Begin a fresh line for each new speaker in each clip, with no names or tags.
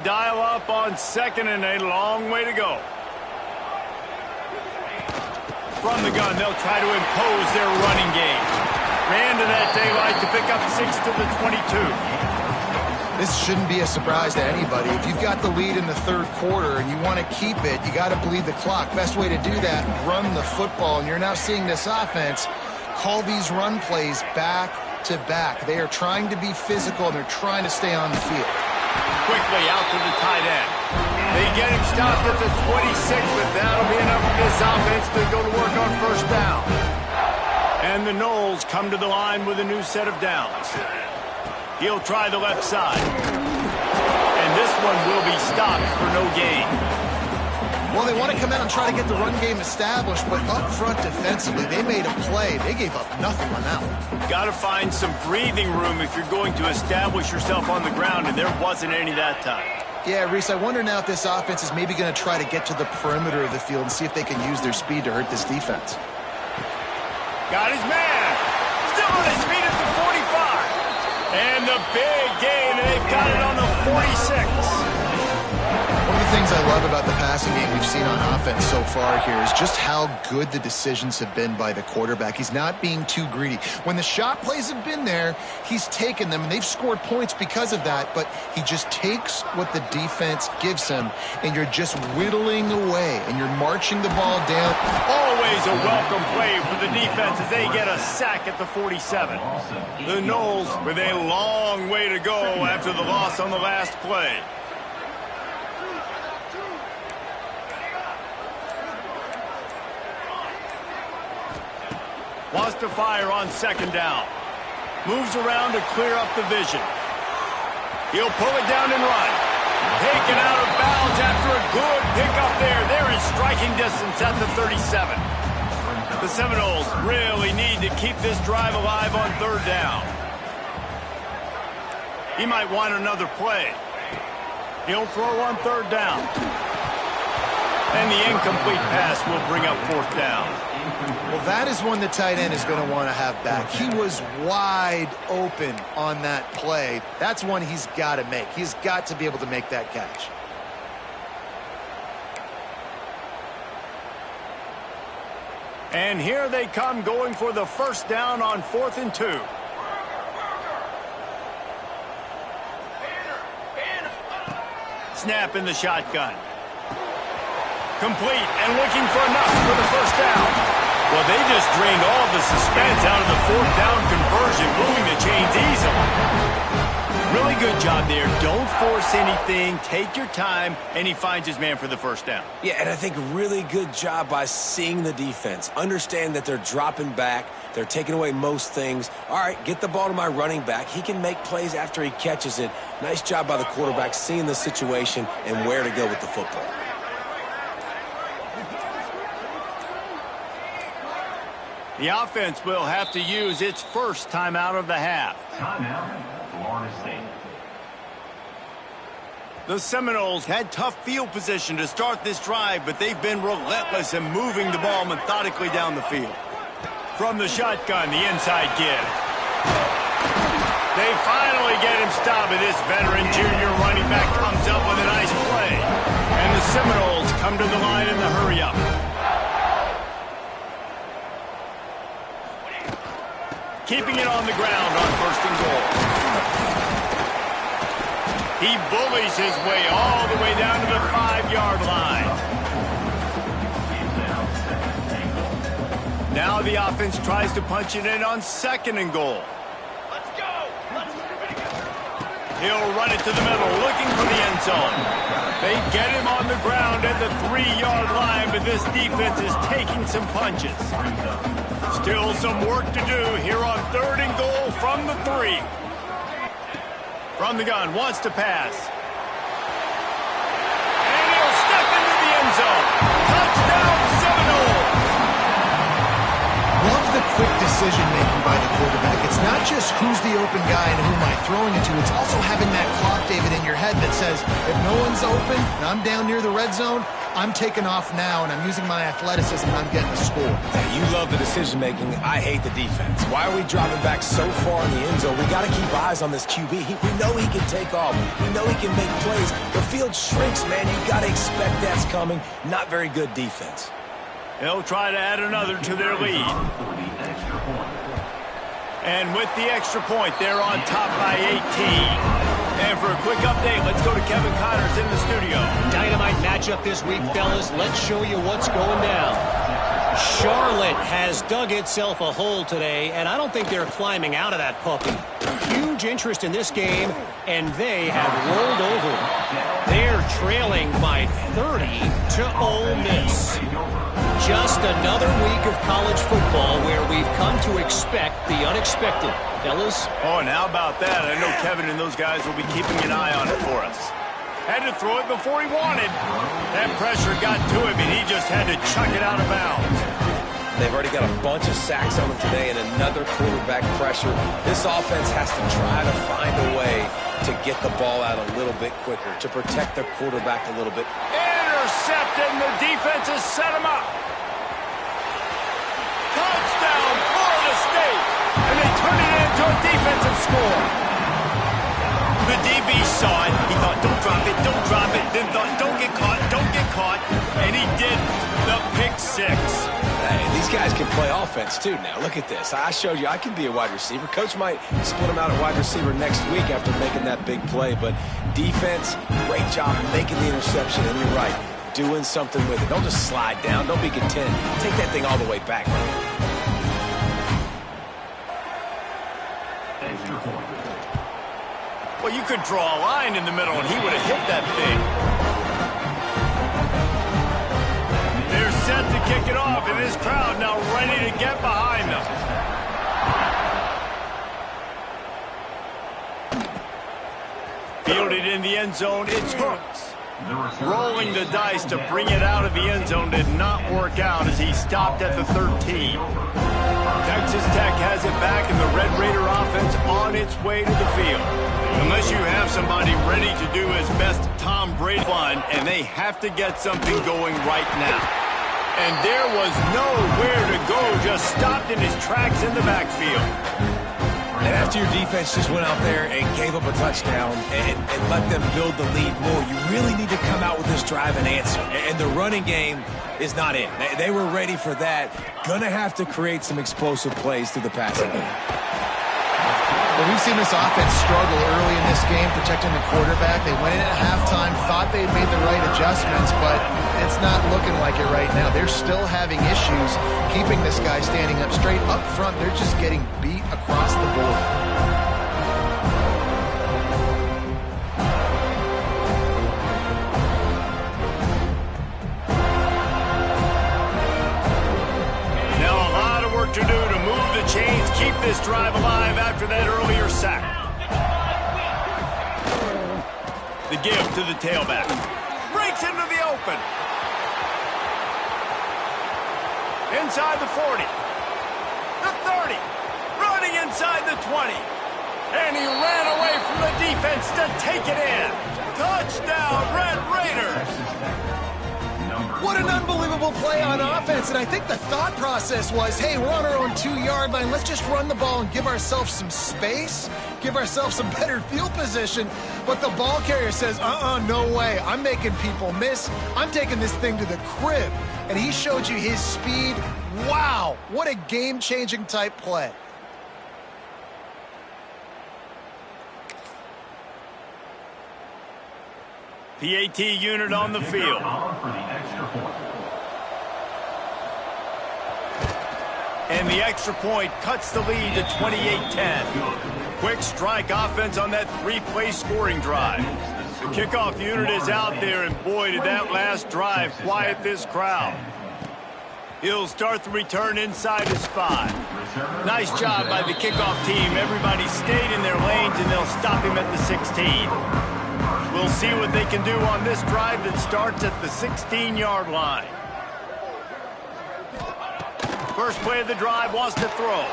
Dial up on second and a long way to go. From the gun, they'll try to impose their running game. Ran to that daylight to pick up 6 to the 22.
This shouldn't be a surprise to anybody. If you've got the lead in the third quarter and you want to keep it, you got to bleed the clock. Best way to do that, run the football. And you're now seeing this offense call these run plays back to back. They are trying to be physical, and they're trying to stay on the field.
Quickly out to the tight end. They get him stopped at the 26, but that'll be enough for this offense to go to work on first down. And the Noles come to the line with a new set of downs. He'll try the left side. And this one will be stopped for no gain.
Well, they want to come in and try to get the run game established, but up front defensively, they made a play. They gave up nothing on that one.
Got to find some breathing room if you're going to establish yourself on the ground, and there wasn't any that time.
Yeah, Reese, I wonder now if this offense is maybe going to try to get to the perimeter of the field and see if they can use their speed to hurt this defense.
Got his man. Still on his feet at the 45. And the big gain, and they've got it on the 46.
One of the things I love about the passing game we've seen on offense so far here is just how good the decisions have been by the quarterback. He's not being too greedy. When the shot plays have been there, he's taken them, and they've scored points because of that, but he just takes what the defense gives him, and you're just whittling away, and you're marching the ball down.
Always a welcome play for the defense as they get a sack at the 47. The Noles with a long way to go after the loss on the last play. Wants to fire on second down. Moves around to clear up the vision. He'll pull it down and run. Taken out of bounds after a good pickup there. They're in striking distance at the 37. The Seminoles really need to keep this drive alive on third down. He might want another play. He'll throw on third down. And the incomplete pass will bring up fourth down.
Well, that is one the tight end is going to want to have back. He was wide open on that play. That's one he's got to make. He's got to be able to make that catch.
And here they come going for the first down on 4th and 2. Snap in the shotgun. Complete and looking for enough for the first down. Well, they just drained all the suspense out of the fourth down conversion, moving the chains easily. Really good job there. Don't force anything. Take your time, and he finds his man for the first down.
Yeah, and I think really good job by seeing the defense. Understand that they're dropping back. They're taking away most things. All right, get the ball to my running back. He can make plays after he catches it. Nice job by the quarterback seeing the situation and where to go with the football.
The offense will have to use its first timeout of the half.
Timeout, Florida State.
The Seminoles had tough field position to start this drive, but they've been relentless in moving the ball methodically down the field. From the shotgun, the inside give. They finally get him stopped, and this veteran junior running back comes up with a nice play. And the Seminoles come to the line in the hurry-up. Keeping it on the ground on 1st and goal. He bullies his way all the way down to the 5-yard line. Now the offense tries to punch it in on 2nd and goal.
Let's go!
He'll run it to the middle, looking for the end zone. They get him on the ground at the 3-yard line, but this defense is taking some punches. Still some work to do here on 3rd and goal from the 3. From the gun, wants to pass. And he'll step into the end zone. Touchdown, Seminoles!
Love the quick decision-making by the quarterback. It's not just who's the open guy and who am I throwing it to. It's also having that clock, David, in your head that says, if no one's open and I'm down near the red zone, I'm taking off now, and I'm using my athleticism, and I'm getting the score.
Hey, you love the decision-making. I hate the defense. Why are we dropping back so far in the end zone? We got to keep eyes on this QB. We know he can take off. We know he can make plays. The field shrinks, man. You got to expect that's coming. Not very good defense.
They'll try to add another to their lead. And with the extra point, they're on top by 18. And for a quick update, let's go to Kevin Connors in the studio.
Dynamite matchup this week, fellas. Let's show you what's going down. Charlotte has dug itself a hole today, and I don't think they're climbing out of that puppy. Huge interest in this game, and they have rolled over. They're trailing by 30 to Ole Miss. Just another week of college football where we've come to expect the unexpected. Fellas?
Oh, and how about that? I know Kevin and those guys will be keeping an eye on it for us. Had to throw it before he wanted. That pressure got to him, and he just had to chuck it out of bounds.
They've already got a bunch of sacks on them today and another quarterback pressure. This offense has to try to find a way to get the ball out a little bit quicker, to protect their quarterback a little bit.
Intercepted, and the defense has set him up. Touchdown, Florida State. And they turn it into a defensive score. The DB saw it. He thought, don't drop it, don't drop it. Then thought, don't get caught, don't get caught. And he did the pick six.
Hey, these guys can play offense, too, now. Look at this. I showed you I can be a wide receiver. Coach might split him out at wide receiver next week after making that big play. But defense, great job making the interception. And you're right, doing something with it. Don't just slide down. Don't be content. Take that thing all the way back.
Well, you could draw a line in the middle, and he would have hit that thing. They're set to kick it off, and this crowd now ready to get behind them. Fielded in the end zone, it's Hooks. Rolling the dice to bring it out of the end zone did not work out as he stopped at the 13. Texas Tech has it back, and the Red Raider offense on its way to the field. Unless you have somebody ready to do his best Tom Brady fun, and they have to get something going right now. And there was nowhere to go, just stopped in his tracks in the backfield.
And after your defense just went out there and gave up a touchdown and let them build the lead more, you really need to come out with this drive and answer. And the running game is not in. They were ready for that. Gonna have to create some explosive plays through the passing game.
Well, we've seen this offense struggle early in this game, protecting the quarterback. They went in at halftime, thought they'd made the right adjustments, but it's not looking like it right now. They're still having issues keeping this guy standing up straight up front. They're just getting beat across the board.
Now a lot of work to do to move the chains, keep this drive alive after that earlier sack. The give to the tailback. Breaks into the open. Inside the 40. The 30. Running inside the 20. And he ran away from the defense to take it in. Touchdown, Red Raiders.
What an unbelievable play on offense, and I think the thought process was, hey, we're on our own 2-yard line. Let's just run the ball and give ourselves some space, give ourselves some better field position. But the ball carrier says, no way. I'm making people miss. I'm taking this thing to the crib. And he showed you his speed. Wow, what a game-changing type play.
PAT unit on the field. And the extra point cuts the lead to 28-10. Quick strike offense on that 3-play scoring drive. The kickoff unit is out there, and boy, did that last drive quiet this crowd. He'll start the return inside his 5. Nice job by the kickoff team. Everybody stayed in their lanes, and they'll stop him at the 16. We'll see what they can do on this drive that starts at the 16-yard line. First play of the drive, wants to throw.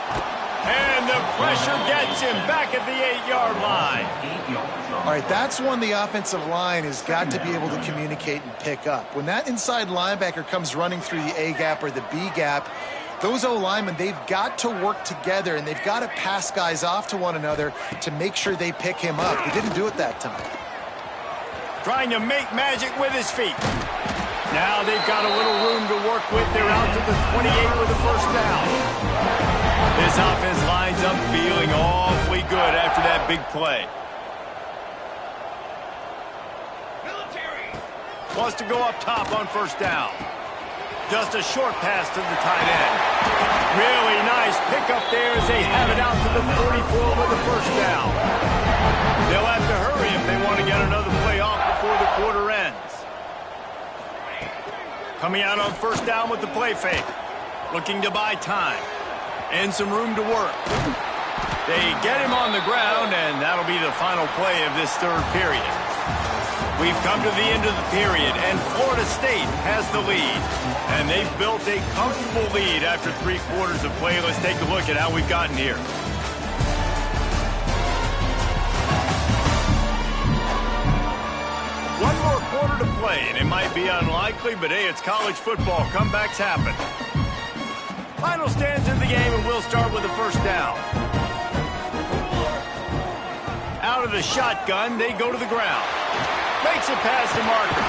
And the pressure gets him back at the 8-yard line.
All right, that's one the offensive line has got to be able to communicate and pick up. When that inside linebacker comes running through the A gap or the B gap, those O-linemen, they've got to work together, and they've got to pass guys off to one another to make sure they pick him up. They didn't do it that time.
Trying to make magic with his feet. Now they've got a little room to work with. They're out to the 28 with a first down. This offense lines up feeling awfully good after that big play. Wants to go up top on first down. Just a short pass to the tight end. Really nice pickup there as they have it out to the 44 with the first down. They'll have to hurry if they want to get another play off before the quarter ends. Coming out on first down with the play fake. Looking to buy time. And some room to work. They get him on the ground, and that'll be the final play of this third period. We've come to the end of the period, and Florida State has the lead. And they've built a comfortable lead after 3 quarters of play. Let's take a look at how we've gotten here. One more quarter to play, and it might be unlikely, but hey, it's college football. Comebacks happen. Final stands in the game, and we'll start with the first down. Out of the shotgun, they go to the ground. Makes it past the marker.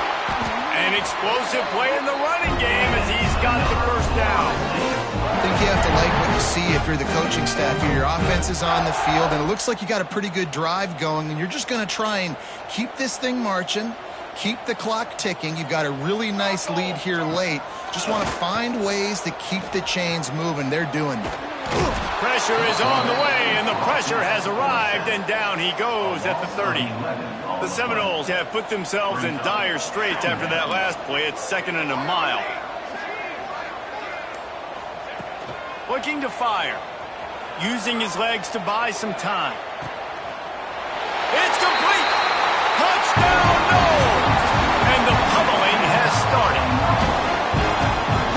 An explosive play in the running game as he's got the first down.
I think you have to like what you see if you're the coaching staff here. Your offense is on the field, and it looks like you got a pretty good drive going, and you're just going to try and keep this thing marching, keep the clock ticking. You've got a really nice lead here late. Just want to find ways to keep the chains moving. They're doing it.
Pressure is on the way, and the pressure has arrived, and down he goes at the 30. The Seminoles have put themselves in dire straits after that last play. It's 2nd and a mile. Looking to fire. Using his legs to buy some time. It's complete! Touchdown, Noles! And the pummeling has started.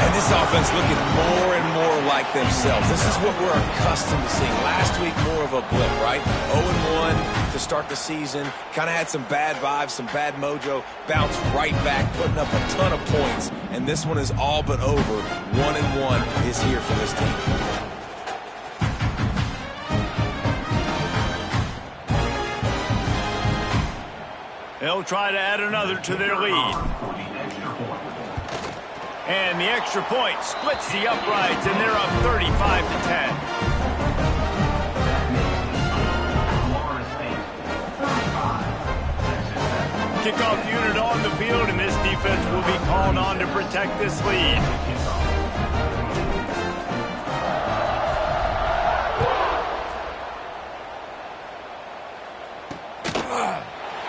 And this offense looking more and more like themselves. This is what we're accustomed to seeing. Last week, more of a blip, right? 0-1 to start the season. Kind of had some bad vibes, some bad mojo. Bounced right back, putting up a ton of points. And this one is all but over. 1-1 is here for this team.
They'll try to add another to their lead. And the extra point splits the uprights, and they're up 35-10. Kickoff unit on the field, and this defense will be called on to protect this lead.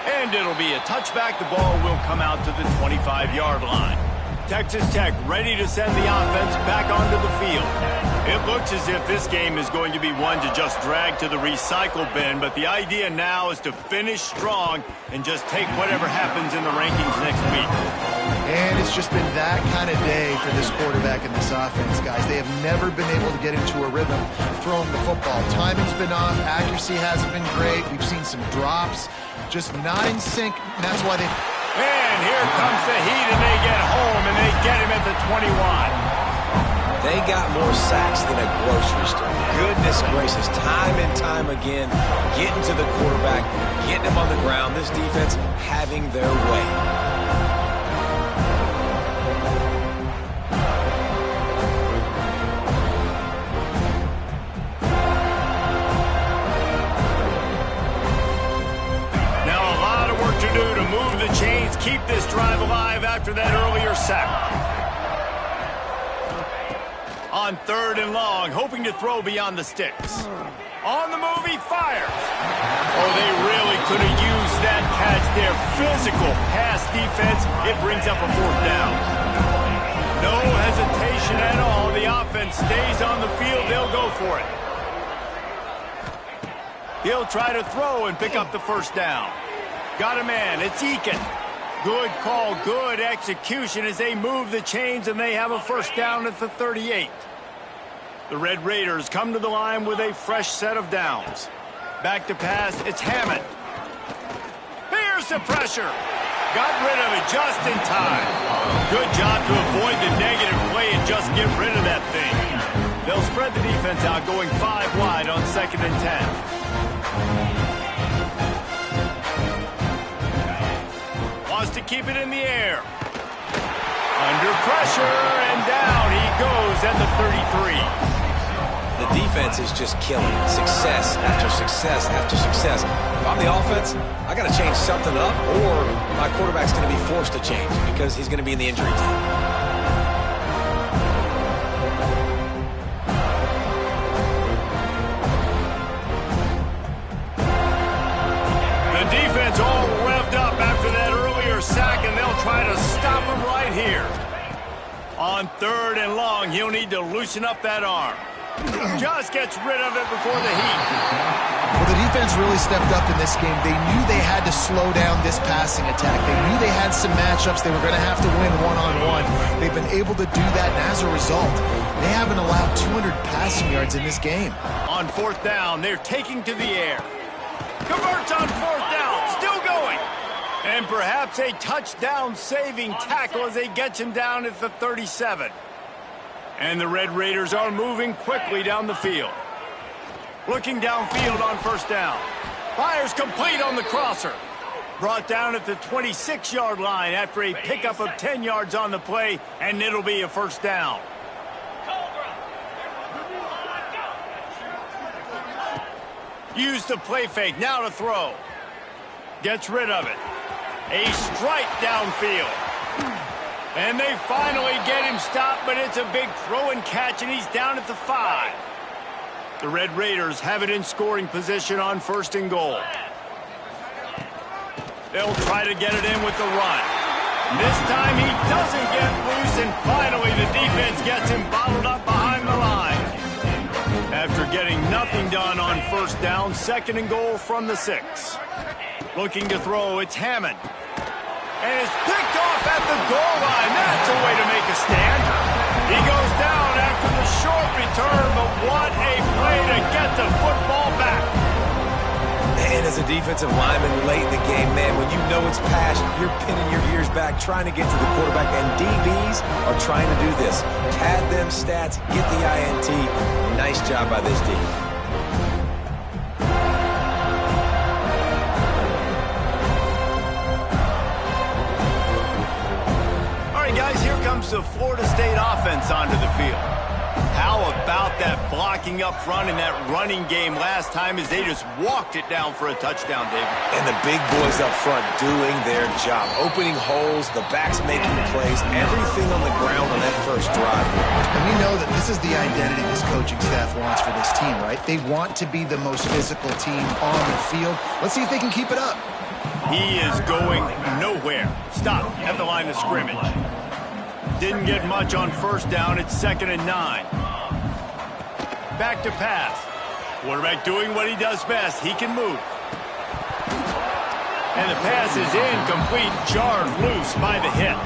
And it'll be a touchback. The ball will come out to the 25-yard line. Texas Tech ready to send the offense back onto the field. It looks as if this game is going to be one to just drag to the recycle bin, but the idea now is to finish strong and just take whatever happens in the rankings next week.
And it's just been that kind of day for this quarterback and this offense, guys. They have never been able to get into a rhythm throwing the football. Timing's been off. Accuracy hasn't been great. We've seen some drops. Just not in sync, and that's why they...
And here comes the heat, and they get home, and they get him at the 21.
They got more sacks than a grocery store. Goodness gracious, time and time again, getting to the quarterback, getting him on the ground. This defense having their way.
Chains keep this drive alive after that earlier sack. On 3rd and long, hoping to throw beyond the sticks. On the move, he fires. Oh, they really could have used that catch there. Physical pass defense. It brings up a 4th down. No hesitation at all. The offense stays on the field. They'll go for it. He'll try to throw and pick up the first down. Got a man. It's Eakin. Good call, good execution as they move the chains, and they have a first down at the 38. The Red Raiders come to the line with a fresh set of downs. Back to pass, it's Hammond. Here's the pressure. Got rid of it just in time. Good job to avoid the negative play and just get rid of that thing. They'll spread the defense out, going 5 wide on 2nd and 10. Wants to keep it in the air. Under pressure, and down he goes at the 33.
The defense is just killing it. Success after success after success. If I'm the offense, I got to change something up, or my quarterback's going to be forced to change because he's going to be in the injury time.
The defense all revved up after that earlier sack, and they'll try to stop him right here. On 3rd and long, he'll need to loosen up that arm. Just gets rid of it before the heat.
Well, the defense really stepped up in this game. They knew they had to slow down this passing attack. They knew they had some matchups they were going to have to win one-on-one. They've been able to do that, and as a result, they haven't allowed 200 passing yards in this game.
On 4th down, they're taking to the air. Converts on 4th down, still going. And perhaps a touchdown-saving tackle as they get him down at the 37. And the Red Raiders are moving quickly down the field. Looking downfield on 1st down. Fires complete on the crosser. Brought down at the 26-yard line after a pickup of 10 yards on the play, and it'll be a 1st down. Use the play fake, now to throw. Gets rid of it. A strike downfield. And they finally get him stopped, but it's a big throw and catch, and he's down at the 5. The Red Raiders have it in scoring position on 1st and goal. They'll try to get it in with the run. This time he doesn't get loose, and finally the defense gets him bottled up behind the line. After getting nothing done on 1st down, 2nd and goal from the 6. Looking to throw, it's Hammond. And it's picked off at the goal line. That's a way to make a stand. He goes down after the short return, but what a play to get the football back.
And as a defensive lineman late in the game, man, when you know it's passed, you're pinning your ears back, trying to get to the quarterback, and DBs are trying to do this. Pad them stats, get the INT. Nice job by this team.
The Florida State offense onto the field. How about that blocking up front in that running game last time as they just walked it down for a touchdown, David?
And the big boys up front doing their job. Opening holes, the backs making plays, everything on the ground on that first drive.
And we know that this is the identity this coaching staff wants for this team, right? They want to be the most physical team on the field. Let's see if they can keep it up.
He is going nowhere. Stop at the line of scrimmage. Didn't get much on 1st down. It's 2nd and 9. Back to pass. Quarterback doing what he does best. He can move. And the pass is incomplete. Jarred loose by the hit.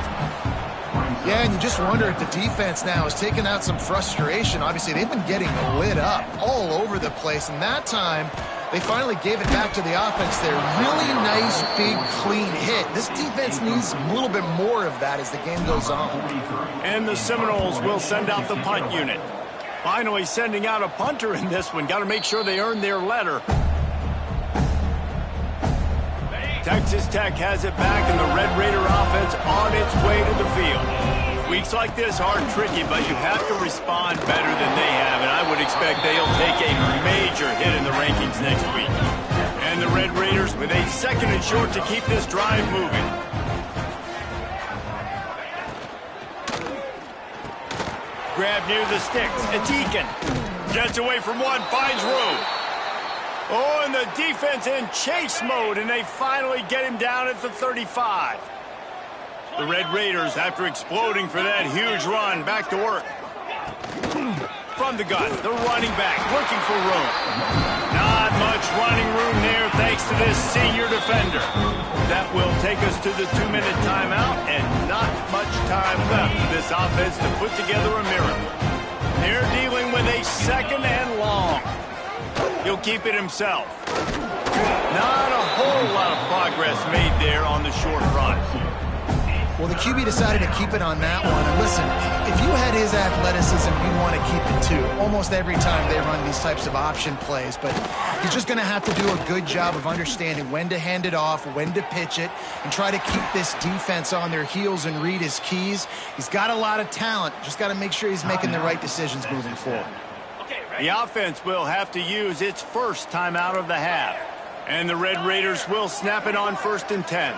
Yeah, and you just wonder if the defense now is taking out some frustration. Obviously, they've been getting lit up all over the place. And that time, they finally gave it back to the offense there. Really nice, big, clean hit. This defense needs a little bit more of that as the game goes on.
And the Seminoles will send out the punt unit. Finally sending out a punter in this one. Got to make sure they earn their letter. Texas Tech has it back, and the Red Raider offense on its way to the field. Weeks like this are tricky, but you have to respond better than they have, and I would expect they'll take a major hit in the rankings next week. And the Red Raiders with a 2nd and short to keep this drive moving. Grab near the sticks. It's Eakin. Gets away from one, finds room. Oh, and the defense in chase mode, and they finally get him down at the 35. The Red Raiders, after exploding for that huge run, back to work. From the gun, the running back looking for room. Not much running room there thanks to this senior defender. That will take us to the 2-minute timeout, and not much time left for this offense to put together a miracle. They're dealing with a second and long. He'll keep it himself. Not a whole lot of progress made there on the short run.
Well, the QB decided to keep it on that one. And listen, if you had his athleticism, you'd want to keep it too. Almost every time they run these types of option plays. But he's just going to have to do a good job of understanding when to hand it off, when to pitch it, and try to keep this defense on their heels and read his keys. He's got a lot of talent. Just got to make sure he's making the right decisions moving forward.
The offense will have to use its first timeout of the half. And the Red Raiders will snap it on 1st and 10.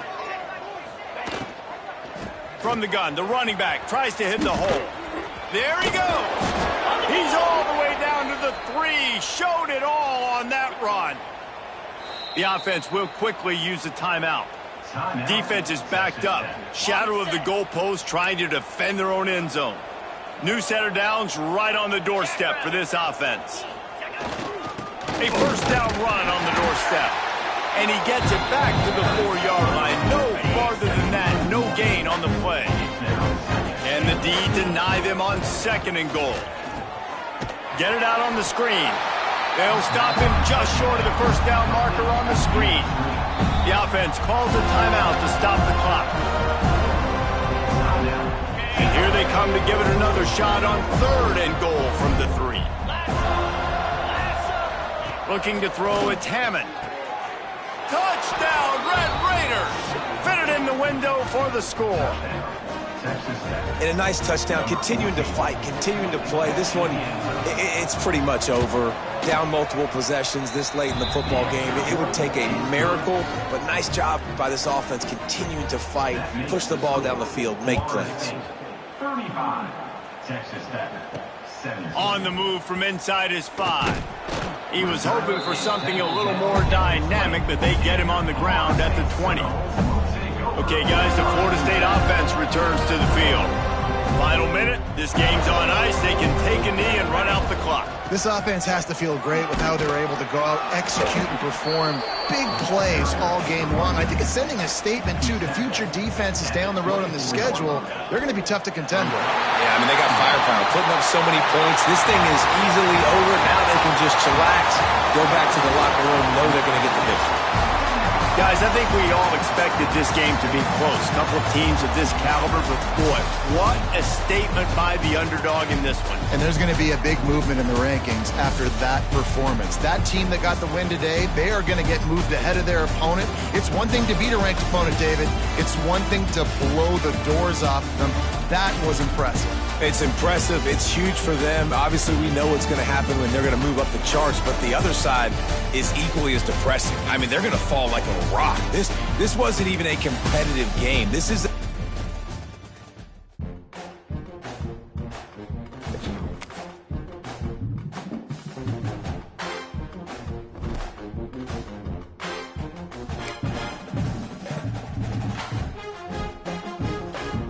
From the gun, the running back tries to hit the hole. There he goes. He's all the way down to the 3. Showed it all on that run. The offense will quickly use the timeout. Defense is backed up. Shadow of the goalpost trying to defend their own end zone. New set of downs right on the doorstep for this offense. A first down run on the doorstep. And he gets it back to the 4-yard line. No farther than that. No gain on the play. And the D deny them on 2nd and goal. Get it out on the screen. They'll stop him just short of the first down marker on the screen. The offense calls a timeout to stop the clock. And here they come to give it another shot on 3rd and goal from the 3. Looking to throw, it's Hammond. Touchdown, Red Raiders! Fitted in the window for the score.
And a nice touchdown, continuing to fight, continuing to play. This one, it's pretty much over. Down multiple possessions this late in the football game. It would take a miracle, but nice job by this offense continuing to fight, push the ball down the field, make plays.
35, Texas Tech. 17.
On the move from inside his 5. He was hoping for something a little more dynamic, but they get him on the ground at the 20. Okay, guys, the Florida State offense returns to the field. Final minute, this game's on ice. They can take a knee and run out the clock.
This offense has to feel great with how they're able to go out, execute, and perform big plays all game long. I think it's sending a statement, too, to future defenses down the road on the schedule. They're going to be tough to contend with.
Yeah, I mean, they got firepower, putting up so many points. This thing is easily over. Now they can just chillax, go back to the locker room, know they're going to get the victory.
Guys, I think we all expected this game to be close. A couple of teams of this caliber, but boy, what a statement by the underdog in this one.
And there's going to be a big movement in the rankings after that performance. That team that got the win today, they are going to get moved ahead of their opponent. It's one thing to beat a ranked opponent, David. It's one thing to blow the doors off them. That was impressive.
It's impressive. It's huge for them. Obviously, we know what's going to happen when they're going to move up the charts, but the other side is equally as depressing. I mean, they're going to fall like a rock. This wasn't even a competitive game. This is